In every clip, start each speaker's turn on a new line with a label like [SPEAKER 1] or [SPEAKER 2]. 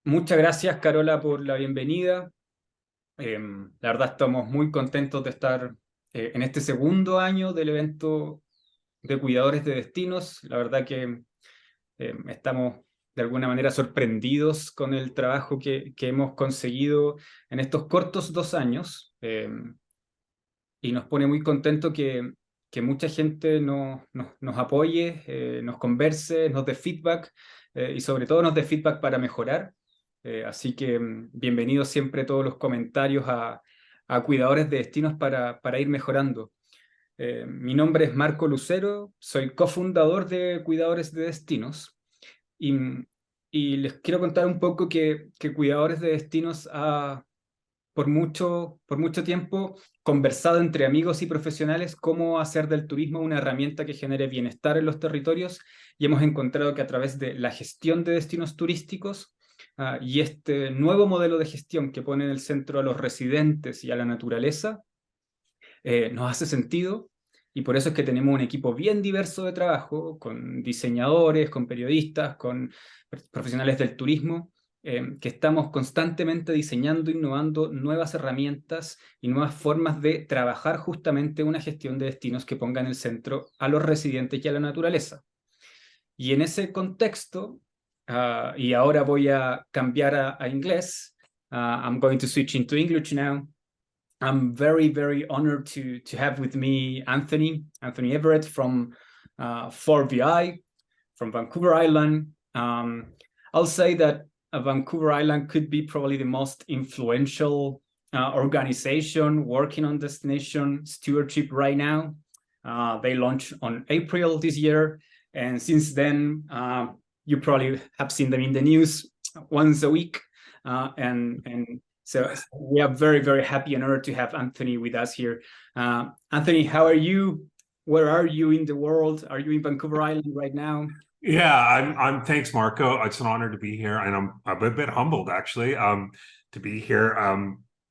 [SPEAKER 1] Muchas gracias, Carola, por la bienvenida. La verdad estamos muy contentos de estar en este segundo año del evento de Cuidadores de Destinos. La verdad que estamos de alguna manera sorprendidos con el trabajo que hemos conseguido en estos cortos 2 años. Y nos pone muy contento que mucha gente nos apoye, nos converse, nos dé feedback y sobre todo nos dé feedback para mejorar. Así que bienvenidos siempre todos los comentarios a Cuidadores de Destinos para ir mejorando. Mi nombre es Marco Lucero, soy cofundador de Cuidadores de Destinos y, y les quiero contar un poco que Cuidadores de Destinos por mucho tiempo conversado entre amigos y profesionales cómo hacer del turismo una herramienta que genere bienestar en los territorios y hemos encontrado que a través de la gestión de destinos turísticos y este nuevo modelo de gestión que pone en el centro a los residentes y a la naturaleza, nos hace sentido y por eso es que tenemos un equipo bien diverso de trabajo, con diseñadores, con periodistas, con profesionales del turismo, que estamos constantemente diseñando, innovando nuevas herramientas y nuevas formas de trabajar justamente una gestión de destinos que ponga en el centro a los residentes y a la naturaleza. Y en ese contexto, y ahora voy a cambiar a inglés, I'm going to switch into English now. I'm very, very honored to have with me Anthony Everett from 4VI, from Vancouver Island. I'll say that Vancouver Island could be probably the most influential organization working on destination stewardship right now. They launched on April this year, and since then, you probably have seen them in the news once a week, and so we are very, very happy and honored to have Anthony with us here. Anthony, how are you? Where are you in the world? Are you in Vancouver Island right now?
[SPEAKER 2] Yeah, I'm thanks, Marco. It's an honor to be here, and I'm a bit humbled actually, to be here.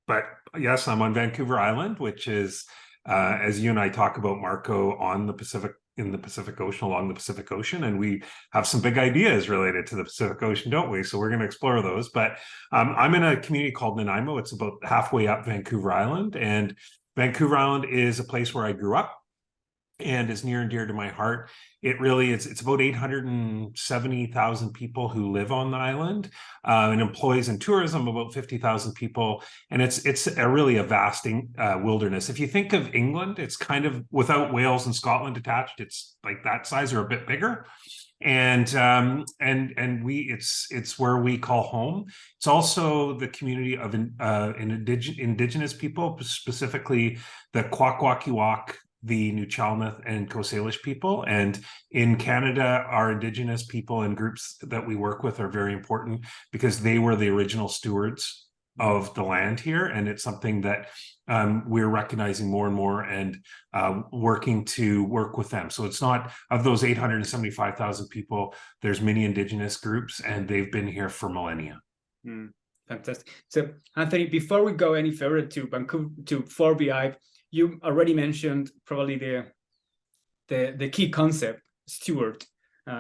[SPEAKER 2] But yes, I'm on Vancouver Island, which is, as you and I talk about, Marco, on the Pacific, in the Pacific Ocean, along the Pacific Ocean, and we have some big ideas related to the Pacific Ocean, don't we? So we're going to explore those. But I'm in a community called Nanaimo. It's about halfway up Vancouver Island, and Vancouver Island is a place where I grew up and is near and dear to my heart. It really is. It's about 870,000 people who live on the island, and employs in tourism about 50,000 people. And it's really a vast wilderness. If you think of England, it's kind of, without Wales and Scotland attached, it's like that size or a bit bigger. And it's where we call home. It's also the community of indigenous people, specifically the Kwakwaka'wakw, the Nuu-chah-nulth and Coast Salish people. And in Canada, our Indigenous people and groups that we work with are very important because they were the original stewards of the land here. And it's something that we're recognizing more and more and working to work with them. So it's not, of those 875,000 people, there's many Indigenous groups and they've been here for millennia.
[SPEAKER 1] Fantastic. So Anthony, before we go any further to Vancouver, to 4VI, you already mentioned probably the key concept, steward.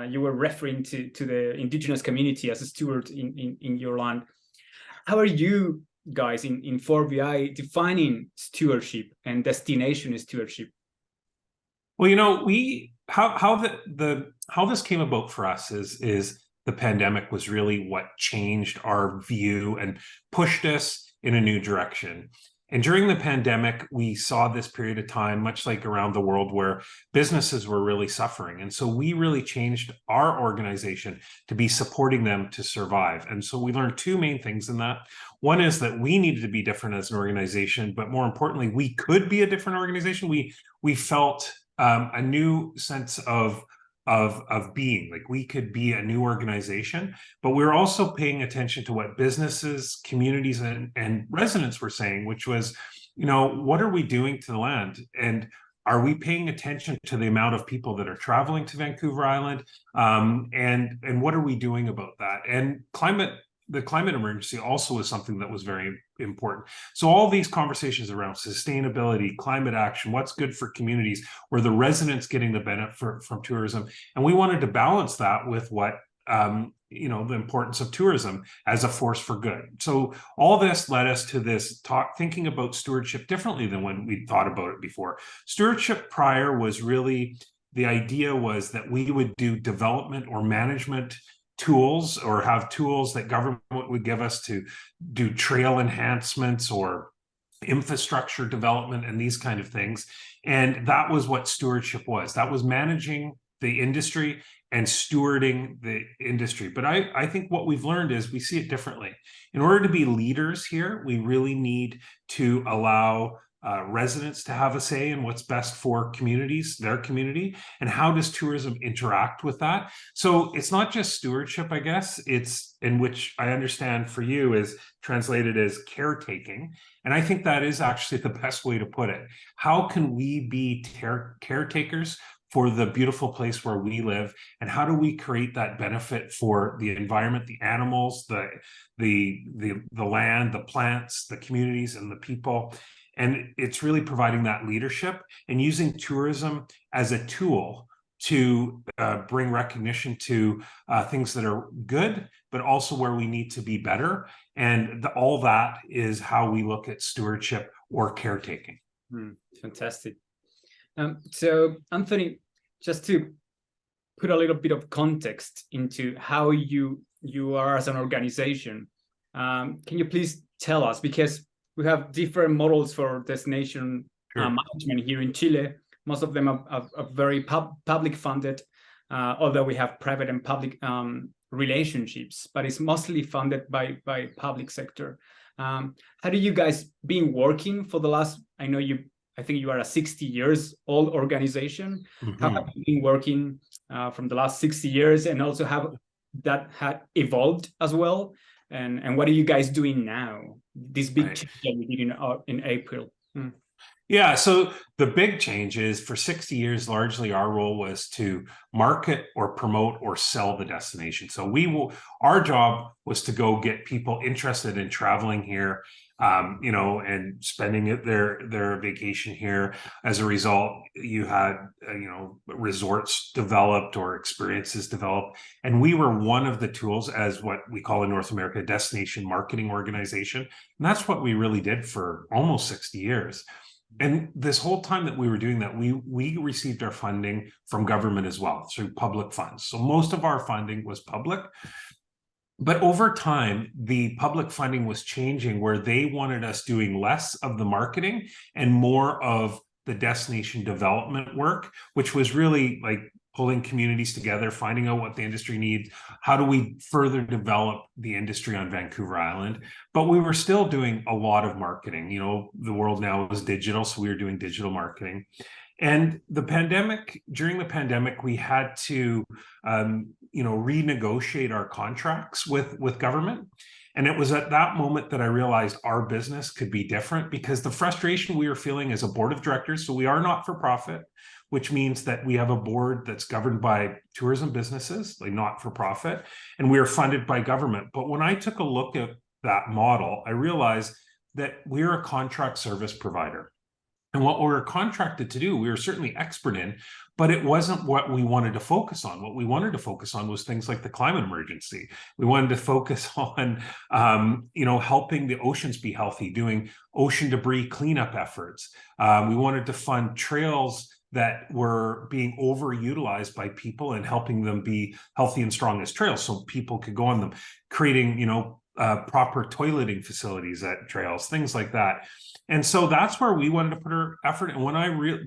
[SPEAKER 1] You were referring to the indigenous community as a steward in your land. How are you guys in 4VI defining stewardship and destination stewardship?
[SPEAKER 2] Well, you know, how this came about for us is the pandemic was really what changed our view and pushed us in a new direction. And during the pandemic, we saw this period of time, much like around the world, where businesses were really suffering. And so we really changed our organization to be supporting them to survive. And so we learned two main things in that. One is that we needed to be different as an organization, but more importantly, we could be a different organization. We felt a new sense of being, like we could be a new organization, but we're also paying attention to what businesses, communities, and residents were saying, which was, you know, what are we doing to the land? And are we paying attention to the amount of people that are traveling to Vancouver Island? And what are we doing about that? And the climate emergency also is something that was very important. So all these conversations around sustainability, climate action, what's good for communities, where the residents getting the benefit from tourism. And we wanted to balance that with what the importance of tourism as a force for good. So all this led us to this thinking about stewardship differently than when we thought about it before. Stewardship prior was really, the idea was that we would do development or management tools, or have tools that government would give us to do trail enhancements or infrastructure development and these kind of things. And that was what stewardship was. That was managing the industry and stewarding the industry. But I think what we've learned is we see it differently. In order to be leaders here, we really need to allow residents to have a say in what's best for communities, their community, and how does tourism interact with that. So it's not just stewardship, I guess, it's, in which I understand for you is translated as caretaking. And I think that is actually the best way to put it. How can we be caretakers for the beautiful place where we live, and how do we create that benefit for the environment, the animals, the land, the plants, the communities, and the people? And it's really providing that leadership and using tourism as a tool to bring recognition to things that are good, but also where we need to be better. And all that is how we look at stewardship or caretaking.
[SPEAKER 1] Fantastic. So Anthony, just to put a little bit of context into how you are as an organization, can you please tell us, because we have different models for destination management here in Chile. Most of them are very public funded, although we have private and public relationships, but it's mostly funded by public sector. How do you guys been working for the last, I think you are a 60 years old organization. Mm-hmm. How have you been working from the last 60 years, and also how that had evolved as well? And what are you guys doing now? This big change that we did in April.
[SPEAKER 2] Yeah, so the big change is, for 60 years, largely our role was to market or promote or sell the destination. So our job was to go get people interested in traveling here, and spending their vacation here. As a result, you had, resorts developed or experiences developed. And we were one of the tools, as what we call in North America, a destination marketing organization. And that's what we really did for almost 60 years. And this whole time that we were doing that, we received our funding from government as well, through public funds. So most of our funding was public. But over time, the public funding was changing, where they wanted us doing less of the marketing and more of the destination development work, which was really like pulling communities together, finding out what the industry needs. How do we further develop the industry on Vancouver Island? But we were still doing a lot of marketing. The world now is digital, so we were doing digital marketing. And during the pandemic, we had to, renegotiate our contracts with government. And it was at that moment that I realized our business could be different, because the frustration we were feeling as a board of directors, so we are not for profit, which means that we have a board that's governed by tourism businesses, like not for profit, and we are funded by government. But when I took a look at that model, I realized that we're a contract service provider. And what we were contracted to do, we were certainly expert in, but it wasn't what we wanted to focus on. What we wanted to focus on was things like the climate emergency. We wanted to focus on, helping the oceans be healthy, doing ocean debris cleanup efforts. We wanted to fund trails that were being overutilized by people and helping them be healthy and strong as trails so people could go on them, creating, proper toileting facilities at trails, things like that. And so that's where we wanted to put our effort. And when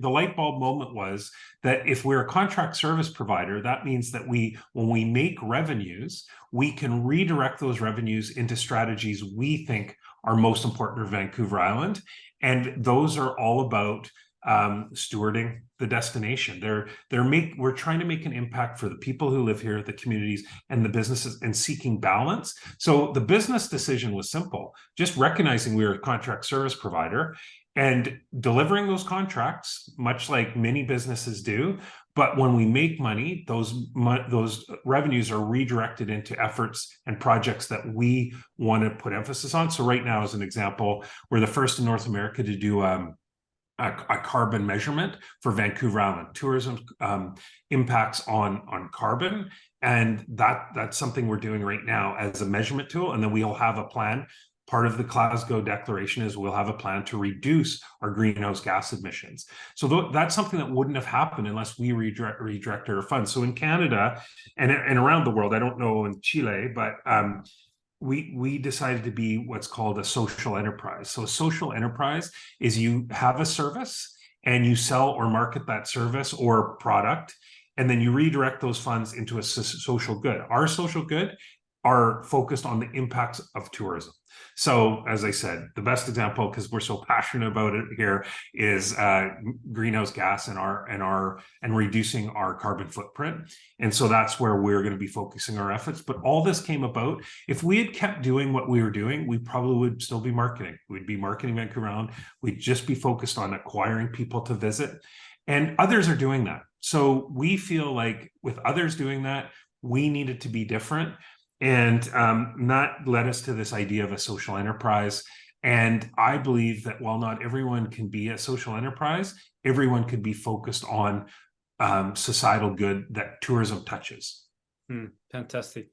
[SPEAKER 2] the light bulb moment was that if we're a contract service provider, that means that when we make revenues, we can redirect those revenues into strategies we think are most important for Vancouver Island. And those are all about stewarding the destination. We're trying to make an impact for the people who live here, the communities, and the businesses, and seeking balance. So the business decision was simple: just recognizing we were a contract service provider and delivering those contracts, much like many businesses do. But when we make money, those revenues are redirected into efforts and projects that we want to put emphasis on. So right now, as an example, we're the first in North America to do a carbon measurement for Vancouver Island. Tourism impacts on carbon, and that's something we're doing right now as a measurement tool. And then we'll have a plan. Part of the Glasgow Declaration is we'll have a plan to reduce our greenhouse gas emissions. So that's something that wouldn't have happened unless we redirected our funds. So in Canada and around the world, I don't know in Chile, but we decided to be what's called a social enterprise. So a social enterprise is you have a service and you sell or market that service or product, and then you redirect those funds into a social good. Our social good are focused on the impacts of tourism. So, as I said, the best example, because we're so passionate about it here, is greenhouse gas and reducing our carbon footprint. And so that's where we're going to be focusing our efforts. But all this came about. If we had kept doing what we were doing, we probably would still be marketing. We'd be marketing Vancouver Island. We'd just be focused on acquiring people to visit. And others are doing that. So we feel like with others doing that, we needed to be different. And that led us to this idea of a social enterprise. And I believe that while not everyone can be a social enterprise, everyone could be focused on societal good that tourism touches.
[SPEAKER 1] Fantastic.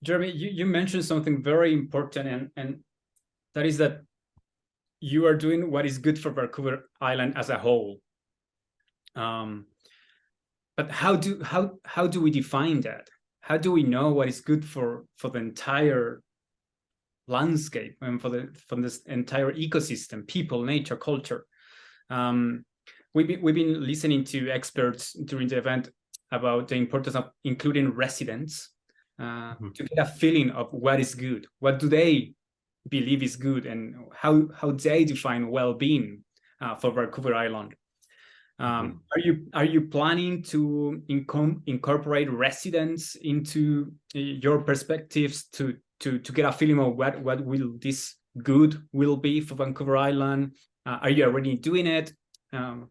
[SPEAKER 1] Jeremy, you mentioned something very important, and that is that you are doing what is good for Vancouver Island as a whole. But how do we define that? How do we know what is good for the entire landscape and for this entire ecosystem, people, nature, culture? We've been listening to experts during the event about the importance of including residents to get a feeling of what is good. What do they believe is good, and how they define well-being for Vancouver Island? Are you planning to incorporate residents into your perspectives to get a feeling of what will this good will be for Vancouver Island? Are you already doing it? Can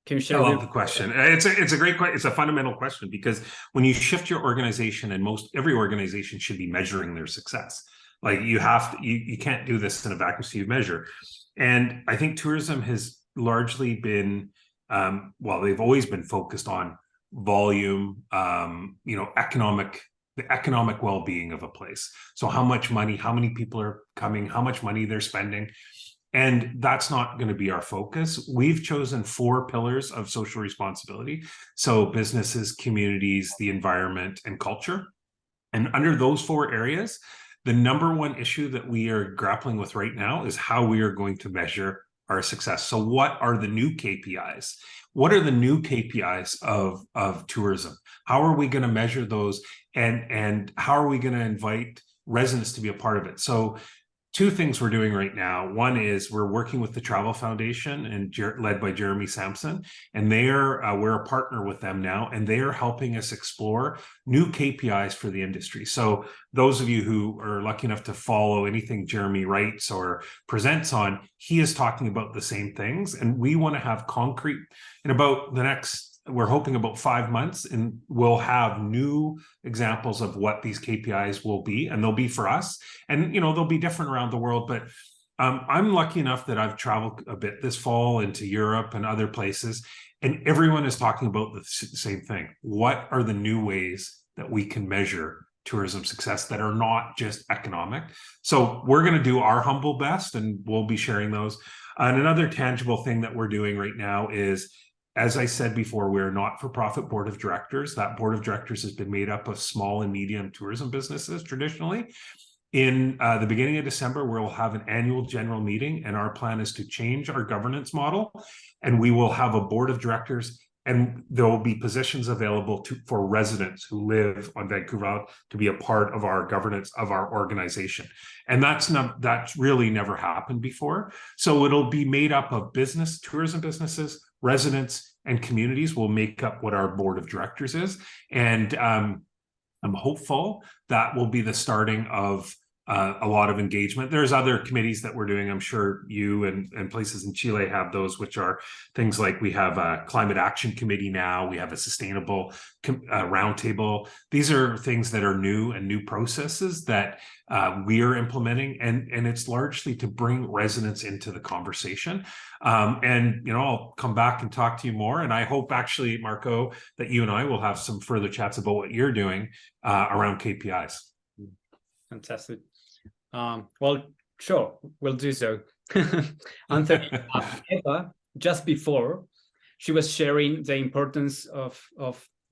[SPEAKER 1] you share?
[SPEAKER 2] I love the question. It's a great question. It's a fundamental question, because when you shift your organization, and every organization should be measuring their success. Like you can't do this in a vacuum, so you measure. And I think tourism has largely been they've always been focused on volume, the economic well-being of a place. So how much money, how many people are coming, how much money they're spending. And that's not going to be our focus. We've chosen 4 pillars of social responsibility. So businesses, communities, the environment, and culture. And under those 4 areas, the number one issue that we are grappling with right now is how we are going to measure our success. So what are the new KPIs? What are the new KPIs of tourism? How are we going to measure those? And how are we going to invite residents to be a part of it? So 2 things we're doing right now. One is we're working with the Travel Foundation and led by Jeremy Sampson, and we're a partner with them now, and they are helping us explore new KPIs for the industry. So those of you who are lucky enough to follow anything Jeremy writes or presents on, he is talking about the same things, and we want to have concrete in about the next. We're hoping about 5 months, and we'll have new examples of what these KPIs will be, and they'll be for us. And, they'll be different around the world, but I'm lucky enough that I've traveled a bit this fall into Europe and other places, and everyone is talking about the same thing. What are the new ways that we can measure tourism success that are not just economic? So we're going to do our humble best, and we'll be sharing those. And another tangible thing that we're doing right now is, as I said before, we're a not-for-profit board of directors. That board of directors has been made up of small and medium tourism businesses traditionally. In the beginning of December, we'll have an annual general meeting, and our plan is to change our governance model, and we will have a board of directors, and there will be positions available for residents who live on Vancouver Island to be a part of our governance of our organization. And that's really never happened before. So it'll be made up of tourism businesses, residents, and communities will make up what our board of directors is. And I'm hopeful that will be the starting of a lot of engagement. There's other committees that we're doing. I'm sure you and places in Chile have those, which are things like we have a climate action committee now. We have a sustainable roundtable. These are things that are new and new processes that we are implementing, and it's largely to bring residents into the conversation. And I'll come back and talk to you more. And I hope actually, Marco, that you and I will have some further chats about what you're doing around KPIs.
[SPEAKER 1] Fantastic. Well, sure, we'll do so. Anthony, Eva, just before, she was sharing the importance of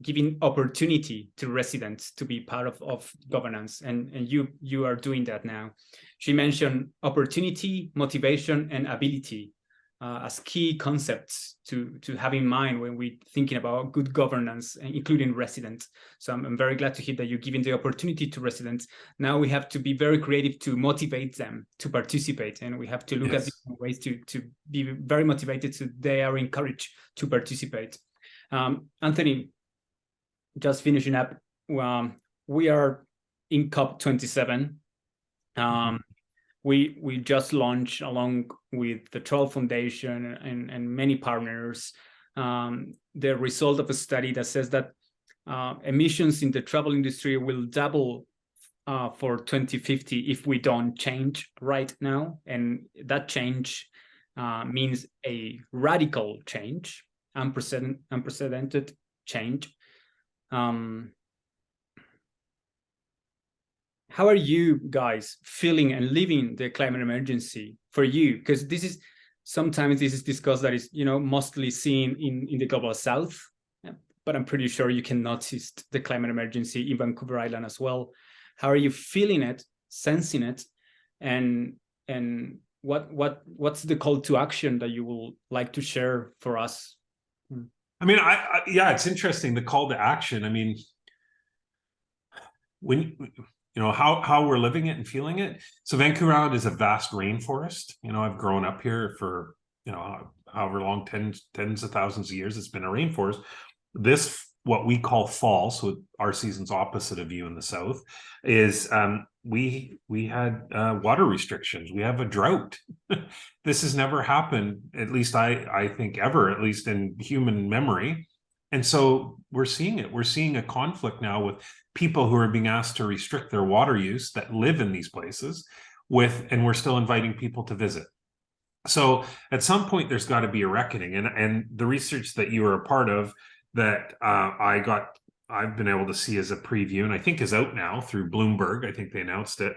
[SPEAKER 1] giving opportunity to residents to be part of governance, and you are doing that now. She mentioned opportunity, motivation, and ability as key concepts to have in mind when we're thinking about good governance, including residents. So I'm very glad to hear that you're giving the opportunity to residents. Now we have to be very creative to motivate them to participate, and we have to look at different ways to be very motivated so they are encouraged to participate. Anthony, just finishing up, we are in COP27. We just launched, along with the Troll Foundation and many partners, the result of a study that says that emissions in the travel industry will double for 2050 if we don't change right now. And that change means a radical change, unprecedented change. How are you guys feeling and living the climate emergency for you? Because sometimes this is discussed that is, mostly seen in the global south, but I'm pretty sure you can notice the climate emergency in Vancouver Island as well. How are you feeling it, sensing it, and what's the call to action that you will like to share for us?
[SPEAKER 2] I mean, yeah, it's interesting, the call to action. I mean, when how we're living it and feeling it. So Vancouver Island is a vast rainforest. I've grown up here for however long, tens of thousands of years. It's been a rainforest. This, what we call fall, so our season's opposite of you in the south, is we had water restrictions. We have a drought. This has never happened, at least I think ever, at least in human memory. And so we're seeing it. We're seeing a conflict now with people who are being asked to restrict their water use that live in these places, and we're still inviting people to visit. So at some point, there's got to be a reckoning. And the research that you were a part of that I've been able to see as a preview, and I think is out now through Bloomberg. I think they announced it.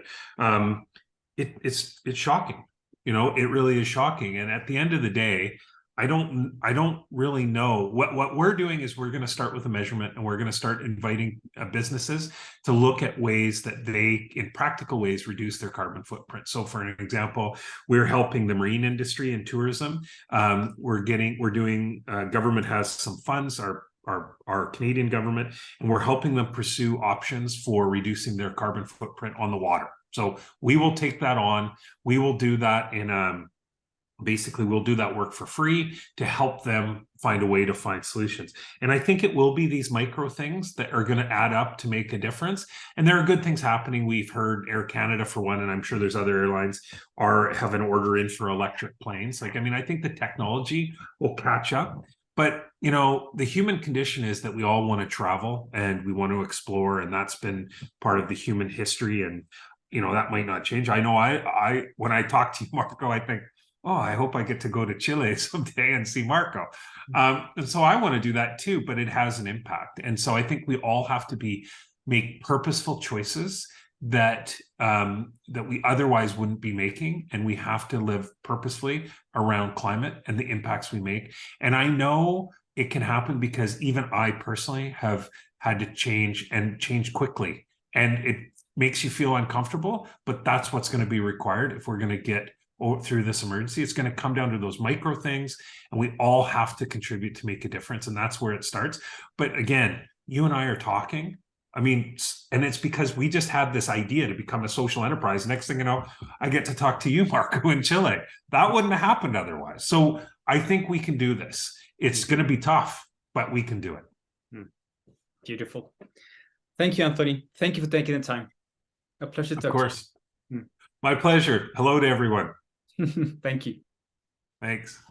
[SPEAKER 2] It's shocking. It really is shocking. And at the end of the day, I don't really know. What we're doing is we're going to start with a measurement, and we're going to start inviting businesses to look at ways that they, in practical ways, reduce their carbon footprint. So for an example, we're helping the marine industry and tourism. Government has some funds, our Canadian government, and we're helping them pursue options for reducing their carbon footprint on the water. So we will take that on. We will do that basically, we'll do that work for free to help them find a way to find solutions. And I think it will be these micro things that are going to add up to make a difference. And there are good things happening. We've heard Air Canada, for one, and I'm sure there's other airlines have an order in for electric planes. I think the technology will catch up. But, the human condition is that we all want to travel and we want to explore. And that's been part of the human history. And, that might not change. I know when I talk to you, Marco, I think, oh, I hope I get to go to Chile someday and see Marco. And so I want to do that too, but it has an impact. And so I think we all have to make purposeful choices that we otherwise wouldn't be making. And we have to live purposefully around climate and the impacts we make. And I know it can happen because even I personally have had to change quickly. And it makes you feel uncomfortable, but that's what's going to be required if we're going to get through this emergency. It's going to come down to those micro things, and we all have to contribute to make a difference. And that's where it starts. But again, you and I are talking. And it's because we just had this idea to become a social enterprise. Next thing you know, I get to talk to you, Marco, in Chile. That wouldn't have happened otherwise. So I think we can do this. It's going to be tough, but we can do it.
[SPEAKER 1] Beautiful. Thank you, Anthony. Thank you for taking the time. A pleasure.
[SPEAKER 2] Of course. My pleasure. Hello to everyone.
[SPEAKER 1] Thank you.
[SPEAKER 2] Thanks.